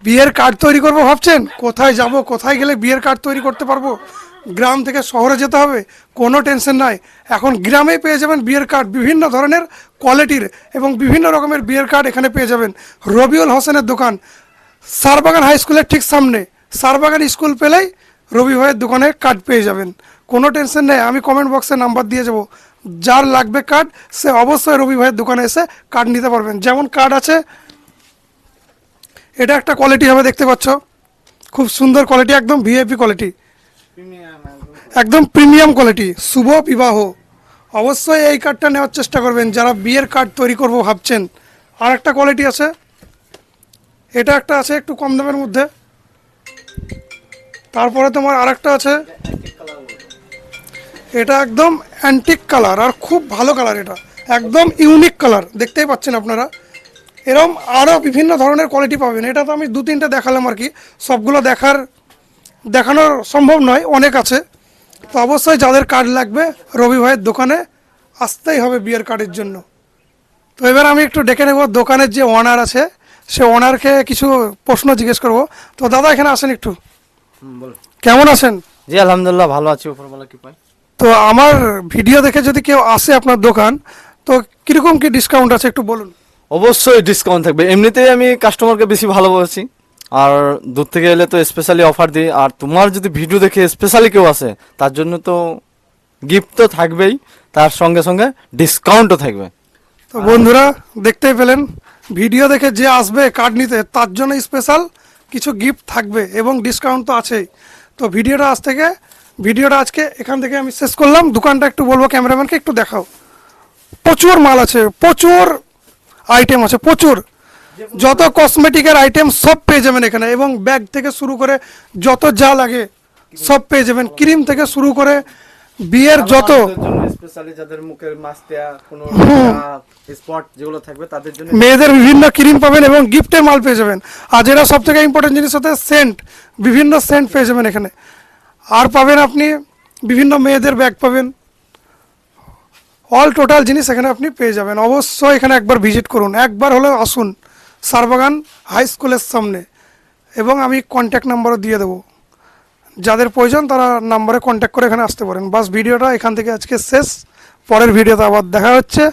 বিয়ের কার্ড তৈরি করবো ভাবছেন? কোথায় যাব, কোথায় গেলে বিয়ের কার্ড তৈরি করতে পারবো? গ্রাম থেকে শহরে যেতে হবে? কোনো টেনশন নাই, এখন গ্রামেই পেয়ে যাবেন বিয়ের কার্ড, বিভিন্ন ধরনের কোয়ালিটির এবং বিভিন্ন রকমের বিয়ের কার্ড এখানে পেয়ে যাবেন। রবিউল হোসেনের দোকান, সারবাগান হাই স্কুলের ঠিক সামনে। সারবাগান স্কুল পেলেই রবি ভাইয়ের দোকানে কার্ড পেয়ে যাবেন, কোনো টেনশন নেই। আমি কমেন্ট বক্সে নাম্বার দিয়ে যাব, যার লাগবে কার্ড সে অবশ্যই রবি ভাইয়ের দোকানে এসে কার্ড নিতে পারবেন। যেমন কার্ড আছে, এটা একটা কোয়ালিটি হবে, দেখতে পাচ্ছ, খুব সুন্দর কোয়ালিটি, একদম ভিআইপি কোয়ালিটি, একদম প্রিমিয়াম কোয়ালিটি। শুভ বিবাহ, অবশ্যই এই কার্ডটা নেওয়ার চেষ্টা করবেন যারা বিয়ের কার্ড তৈরি করবো ভাবছেন। আর একটা কোয়ালিটি আছে, এটা একটা আছে একটু কম দামের মধ্যে। তারপরে তোমার আরেকটা আছে, এটা একদম অ্যান্টিক কালার আর খুব ভালো কালার, এটা একদম ইউনিক কালার, দেখতেই পাচ্ছেন আপনারা। এরকম আরও বিভিন্ন ধরনের কোয়ালিটি পাবেন। এটা তো আমি 2-3টা দেখালাম আর কি, সবগুলো দেখানো সম্ভব নয়, অনেক আছে। তো অবশ্যই যাদের কার্ড লাগবে রবি ভাইয়ের দোকানে আসতেই হবে বিয়ের কার্ডের জন্য। তো এবার আমি একটু ডেকে নেব দোকানের যে ওনার আছে, সে ওনারকে কিছু প্রশ্ন জিজ্ঞেস করব। তো দাদা এখানে আসেন একটু, কেমন আছেন? জি আলহামদুলিল্লাহ ভালো আছি, উপরওয়ালা কি পাই। তো আমার ভিডিও দেখে যদি কেউ আসে আপনার দোকান, তো কীরকম কি ডিসকাউন্ট আছে একটু বলুন। অবশ্যই ডিসকাউন্ট থাকবে, এমনিতেই আমি কাস্টমারকে বেশি ভালোবাসি, আর দূর থেকে এলে তো স্পেশালি অফার দিই। আর তোমার যদি ভিডিও দেখে স্পেশালি কেউ আসে, তার জন্য তো গিফট তো থাকবেই, তার সঙ্গে সঙ্গে ডিসকাউন্টও থাকবে। তো বন্ধুরা দেখতেই পেলেন, ভিডিও দেখে যে আসবে কার্ড নিতে তার জন্য স্পেশাল কিছু গিফট থাকবে এবং ডিসকাউন্ট তো আছেই। তো ভিডিওটা আজকে এখান থেকে আমি শেষ করলাম। দোকানটা একটু বলবো ক্যামেরাম্যানকে একটু দেখাও, প্রচুর মাল আছে, প্রচুর আইটেম আছে, প্রচুর যত কসমেটিকের আইটেম সব পেয়ে যাবেন এখানে, এবং ব্যাগ থেকে শুরু করে যত যা লাগে সব পেয়ে যাবেন, ক্রিম থেকে শুরু করে বিয়ের যত স্পেশালি যাদের মুখের মাস্তিয়া কোনো স্পট যেগুলো থাকবে তাদের জন্য মেয়েদের বিভিন্ন ক্রিম পাবেন এবং গিফটের মাল পেয়ে যাবেন। আর যেটা সব থেকে ইম্পর্টেন্ট জিনিস হতে সেন্ট, বিভিন্ন সেন্ট পেয়ে যাবেন এখানে। আর পাবেন আপনি বিভিন্ন মেয়েদের ব্যাগ পাবেন, অল টোটাল জিনিস এখানে আপনি পেয়ে যাবেন। অবশ্যই এখানে একবার ভিজিট করুন, একবার হলেও আসুন সারবাগান হাই স্কুলের সামনে, এবং আমি কন্ট্যাক্ট নাম্বারও দিয়ে দেবো, যাদের প্রয়োজন তারা নাম্বারে কন্ট্যাক্ট করে এখানে আসতে পারেন। বাস ভিডিওটা এখান থেকে আজকে শেষ, পরের ভিডিওতে আবার দেখা হচ্ছে।